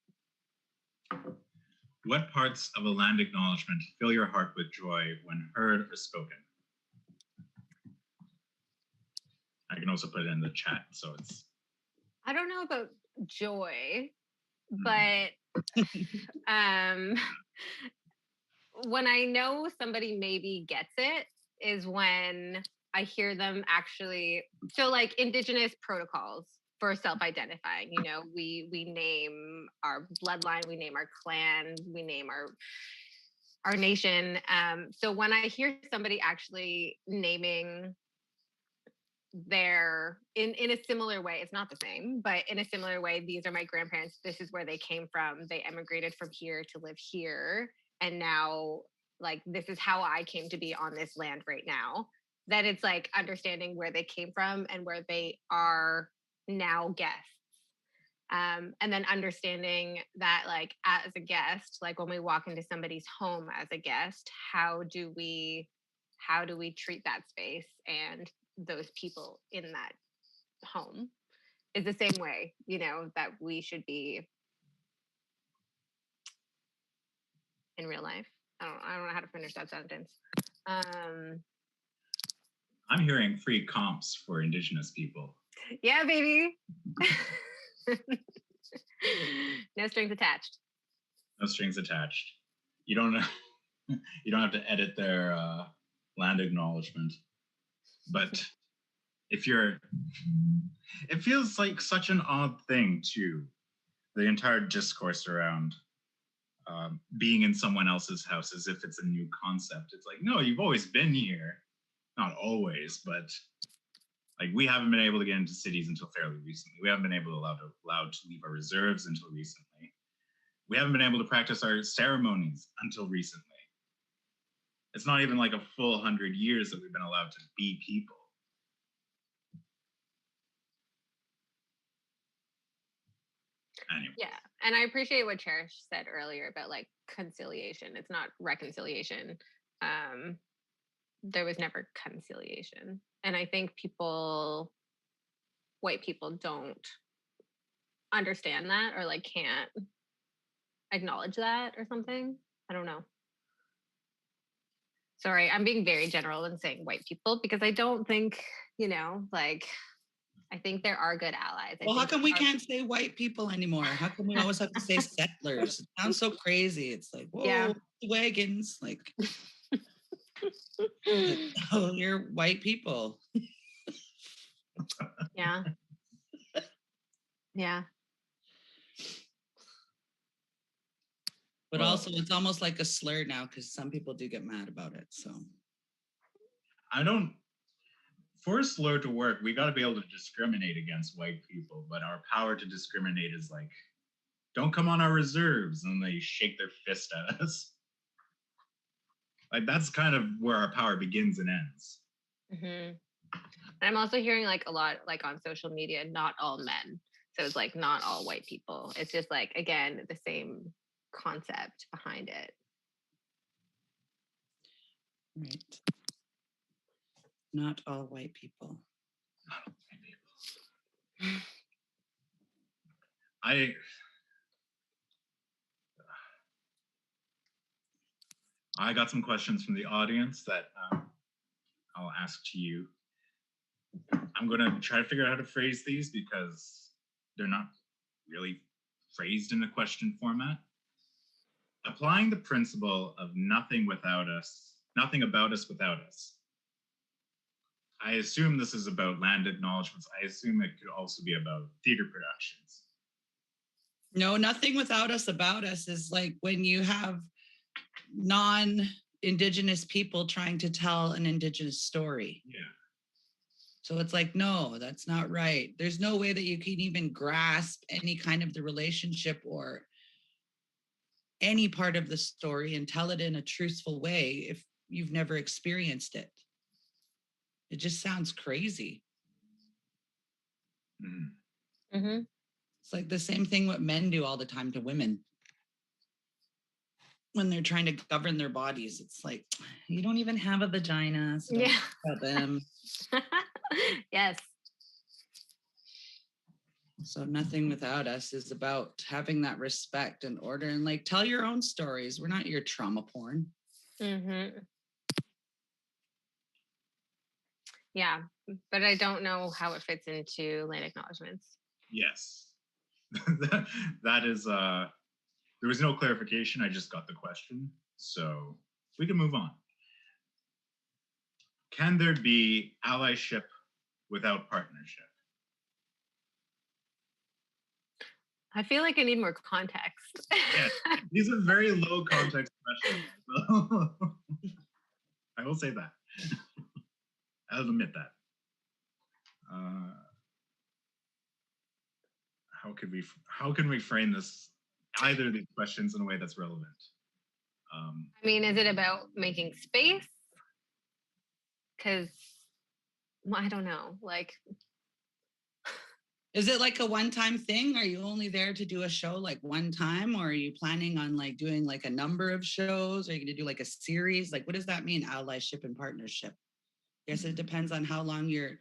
What parts of a land acknowledgement fill your heart with joy when heard or spoken? I can also put it in the chat, so it's... I don't know about joy, Hmm. but when I know somebody maybe gets it is when I hear them actually, so like Indigenous protocols for self-identifying, you know, we name our bloodline, we name our clan, we name our nation. So when I hear somebody actually naming their in a similar way, it's not the same, but in a similar way, these are my grandparents, this is where they came from, they emigrated from here to live here, and now like this is how I came to be on this land right now, that it's like understanding where they came from and where they are now guests. And then understanding that like as a guest, like when we walk into somebody's home as a guest, how do we treat that space and those people in that home is the same way, you know, that we should be in real life. I don't know how to finish that sentence. I'm hearing free comps for Indigenous people. Yeah, baby. No strings attached. No strings attached. You don't have to edit their land acknowledgement. But if you're, it feels like such an odd thing too. The entire discourse around being in someone else's house as if it's a new concept. It's like, no, you've always been here. Not always, but like we haven't been able to get into cities until fairly recently. We haven't been allowed to leave our reserves until recently. We haven't been able to practice our ceremonies until recently. It's not even like a full 100 years that we've been allowed to be people. Anyway. Yeah, and I appreciate what Cherish said earlier about like conciliation. It's not reconciliation. There was never conciliation, and I think white people don't understand that or like can't acknowledge that or something. I don't know. Sorry, I'm being very general and saying white people because I don't think, you know, like I think there are good allies. Well, how come we can't say white people anymore? How come we always have to say settlers? It sounds so crazy. It's like, whoa, yeah. wagons. Like, oh, you're white people. Yeah. Yeah. But also, it's almost like a slur now because some people do get mad about it. So, for a slur to work, we got to be able to discriminate against white people. But our power to discriminate is like, don't come on our reserves, and they shake their fist at us. Like that's kind of where our power begins and ends. Mm-hmm. And I'm also hearing like a lot, like on social media, not all men. So it's like not all white people. It's just like again the same concept behind it. Right. Not all white people. Not all white people. I got some questions from the audience that I'll ask to you. I'm going to try to figure out how to phrase these because they're not really phrased in a question format. Applying the principle of nothing about us without us. I assume this is about land acknowledgements. I assume it could also be about theater productions. No, nothing without us about us is like when you have non-Indigenous people trying to tell an Indigenous story. Yeah. So it's like, no, that's not right. There's no way that you can even grasp any kind of the relationship or any part of the story and tell it in a truthful way if you've never experienced it. It just sounds crazy. Mm-hmm. Mm-hmm. It's like the same thing what men do all the time to women. When they're trying to govern their bodies, it's like, you don't even have a vagina, so don't talk about them. Yes. So Nothing Without Us is about having that respect and order and like tell your own stories. We're not your trauma porn. Mm-hmm. Yeah, but I don't know how it fits into land acknowledgements. Yes. That is, there was no clarification. I just got the question. So we can move on. Can there be allyship without partnership? I feel like I need more context. Yes, these are very low context questions. So I will say that. I'll admit that. How can we frame this, either of these questions, in a way that's relevant? I mean, is it about making space? Because, well, I don't know. Like, is it like a one-time thing? Are you only there to do a show like one time, or are you planning on like doing like a number of shows? Are you going to do like a series? Like, what does that mean, allyship and partnership? I guess it depends on how long you're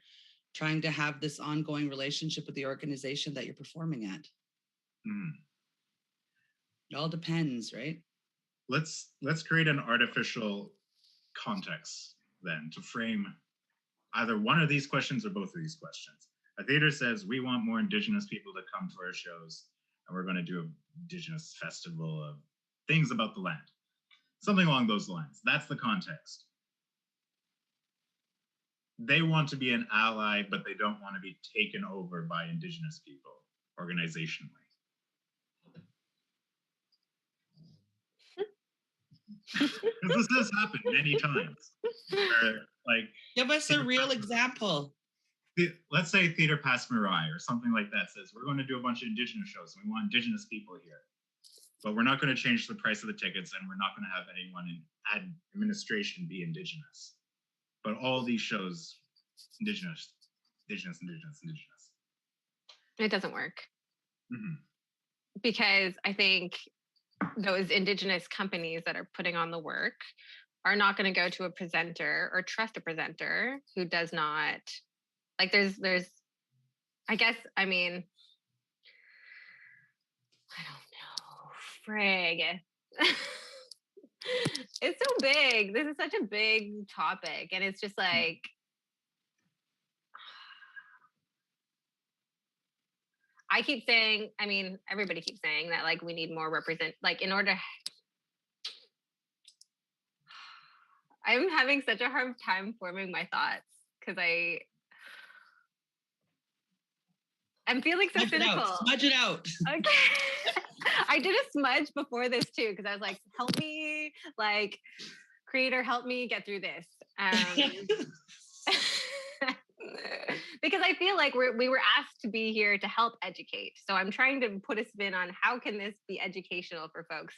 trying to have this ongoing relationship with the organization that you're performing at. It all depends, right? Let's create an artificial context then to frame either one of these questions or both of these questions. A theater says, we want more Indigenous people to come to our shows, and we're going to do an Indigenous festival of things about the land. Something along those lines. That's the context. They want to be an ally, but they don't want to be taken over by Indigenous people organizationally. Because this has happened many times. Where, like, give us a real example. Let's say Theater Pass Mirai or something like that says, we're going to do a bunch of Indigenous shows and we want Indigenous people here. But we're not going to change the price of the tickets, and we're not going to have anyone in administration be Indigenous. But all these shows, Indigenous. It doesn't work. Mm-hmm. Because I think those Indigenous companies that are putting on the work are not going to go to a presenter or trust a presenter who does not, like, there's, I guess, I mean, I don't know, frig. It's so big. This is such a big topic. And it's just like, I keep saying, I mean, everybody keeps saying that, like, we need more like, in order. I'm having such a hard time forming my thoughts because I'm feeling so cynical. Smudge it out. Okay. I did a smudge before this too, because I was like, help me, like, creator, help me get through this. Because I feel like we were asked to be here to help educate. So I'm trying to put a spin on how can this be educational for folks.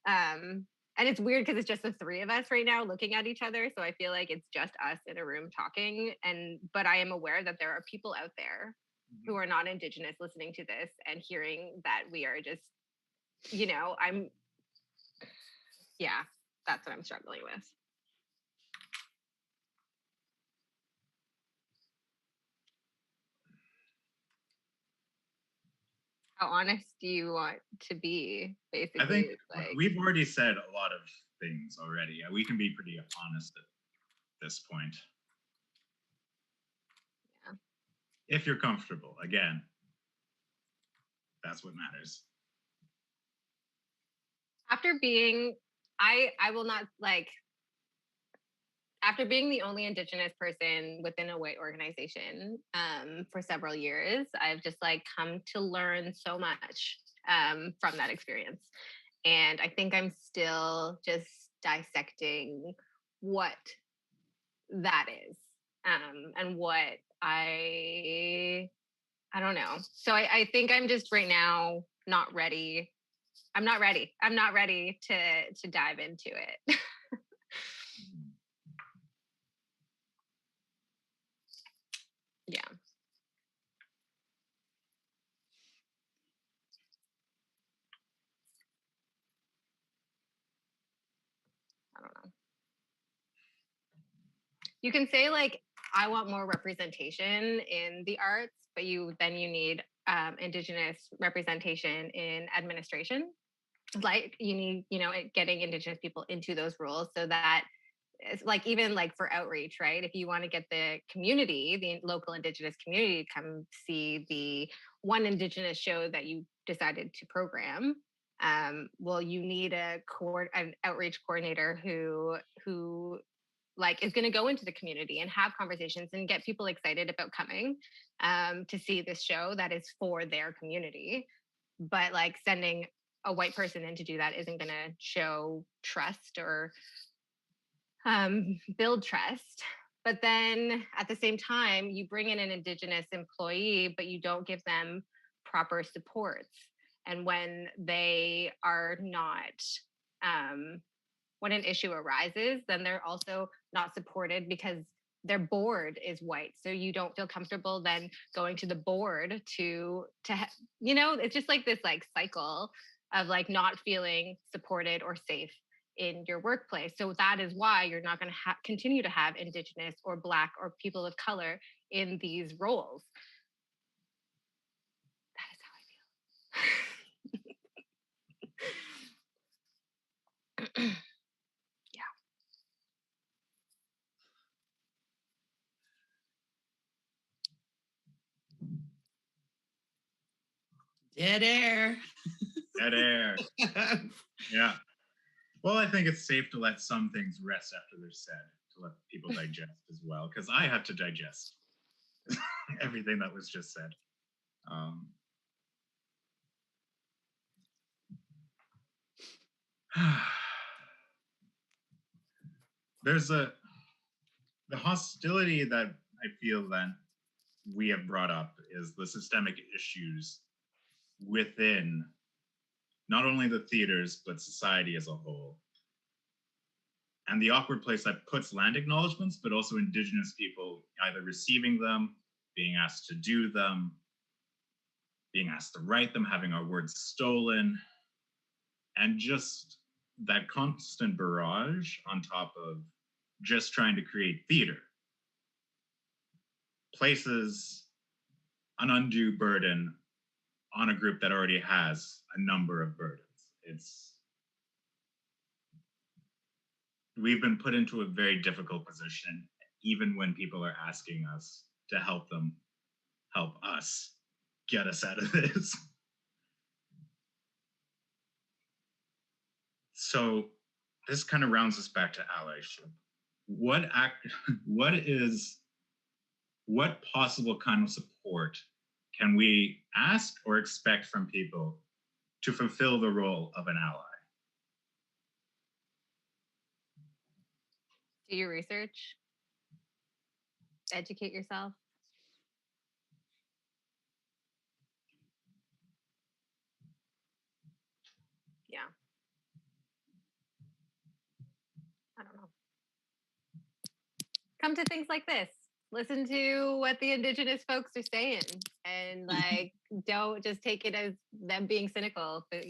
And it's weird because it's just the three of us right now looking at each other. So I feel like it's just us in a room talking. But I am aware that there are people out there who are not Indigenous listening to this and hearing that we are just, that's what I'm struggling with. How honest do you want to be, basically? I think we've already said a lot of things already. We can be pretty honest at this point. Yeah. If you're comfortable, again, that's what matters. After being, I will not, like, after being the only Indigenous person within a white organization for several years, I've just, like, come to learn so much from that experience. And I think I'm still just dissecting what that is and what I don't know. So I think I'm just right now not ready. I'm not ready to dive into it. Yeah. I don't know. You can say, like, I want more representation in the arts, but you need Indigenous representation in administration. Like you need, getting Indigenous people into those roles so that it's like, even like for outreach, right? If you want to get the community, the local Indigenous community to come see the one Indigenous show that you decided to program, well, you need an outreach coordinator who like is going to go into the community and have conversations and get people excited about coming to see this show that is for their community. But like sending a white person in to do that isn't going to show trust or build trust. But then at the same time, you bring in an Indigenous employee, but you don't give them proper supports. And when they are not, when an issue arises, then they're also not supported because their board is white. So you don't feel comfortable then going to the board to it's just like this like cycle of like not feeling supported or safe in your workplace. So that is why you're not going to continue to have Indigenous or Black or people of color in these roles. That is how I feel. Dead air. Dead air. Yeah. Well, I think it's safe to let some things rest after they're said, to let people digest as well, because I had to digest everything that was just said. There's the hostility that I feel that we have brought up is the systemic issues within not only the theaters, but society as a whole. And the awkward place that puts land acknowledgements, but also Indigenous people either receiving them, being asked to do them, being asked to write them, having our words stolen, and just that constant barrage on top of just trying to create theater places an undue burden on a group that already has a number of burdens. We've been put into a very difficult position, even when people are asking us to help them help us get us out of this. So this kind of rounds us back to allyship. What possible kind of support can we ask or expect from people to fulfill the role of an ally? Do your research. Educate yourself. Yeah. I don't know. Come to things like this. Listen to what the Indigenous folks are saying, and like don't just take it as them being cynical, but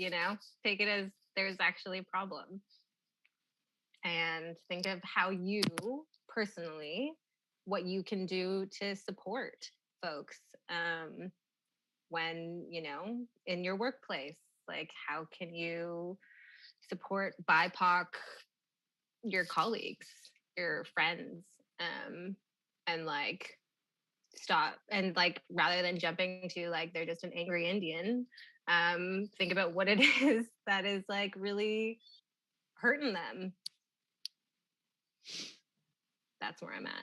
take it as there's actually a problem. And think of how you personally, what you can do to support folks when, in your workplace. Like, how can you support BIPOC, your colleagues, your friends, and like stop and like rather than jumping to like they're just an angry Indian, think about what it is that is like really hurting them. That's where I'm at.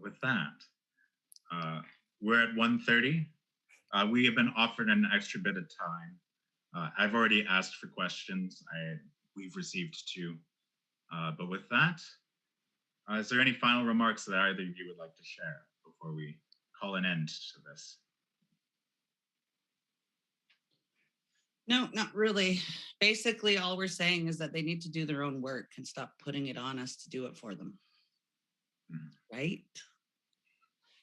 With that, we're at 1:30. We have been offered an extra bit of time. I've already asked for questions. We've received 2. But with that, is there any final remarks that either of you would like to share before we call an end to this? No, not really. Basically, all we're saying is that they need to do their own work and stop putting it on us to do it for them. Mm-hmm. Right?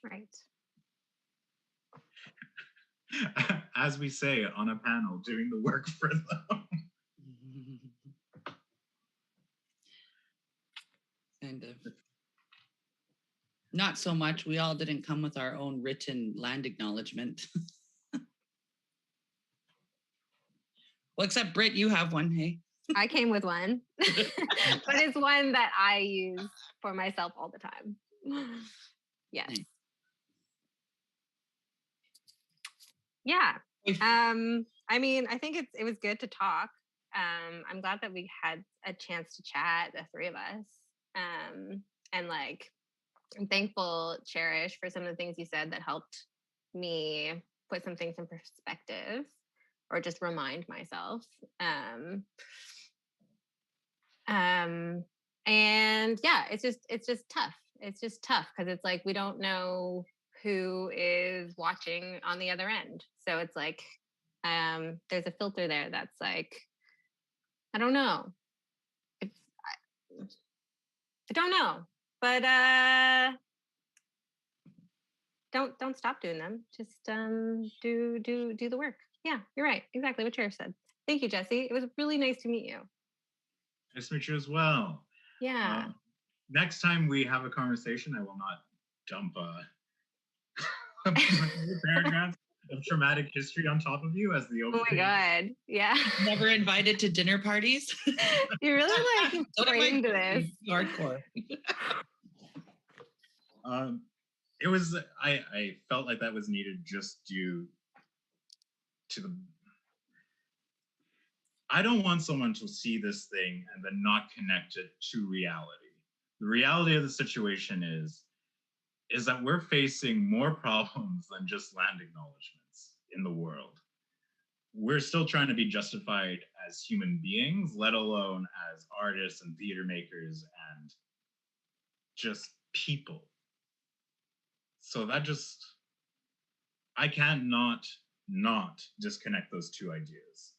Right. as we say on a panel, doing the work for them. Kind of. Not so much. We all didn't come with our own written land acknowledgement. Well, except Britt, you have one, hey? I came with one, but it's one that I use for myself all the time. Yes. Nice. Yeah. I mean, I think it was good to talk. I'm glad that we had a chance to chat, the three of us. And like, I'm thankful, Cherish, for some of the things you said that helped me put some things in perspective or just remind myself. And yeah, it's just tough. It's just tough because it's like we don't know who is watching on the other end. So it's like there's a filter there that's like, I don't know. I don't know, but don't stop doing them. Just do the work. Yeah, you're right. Exactly what Cherish said. Thank you, Jesse. It was really nice to meet you. Nice to meet you as well. Yeah. Next time we have a conversation, I will not dump paragraphs of traumatic history on top of you as the opening. Oh my God. Yeah. Never invited to dinner parties. You really like framed this. Hardcore. It was, I felt like that was needed just due to the, I don't want someone to see this thing and then not connect it to reality. The reality of the situation is that we're facing more problems than just land acknowledgements in the world. We're still trying to be justified as human beings, let alone as artists and theater makers and just people. So that just, I can't not disconnect those two ideas.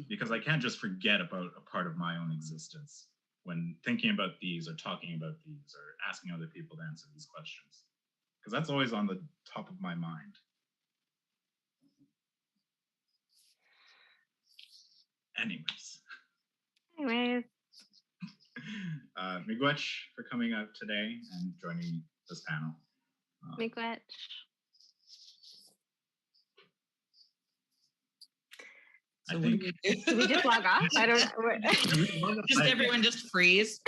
Because I can't just forget about a part of my own existence when thinking about these or talking about these or asking other people to answer these questions. Because that's always on the top of my mind. Anyways. Miigwech for coming out today and joining this panel. Miigwech. So what do we do? Do we just log off? I don't know. Just everyone just freeze.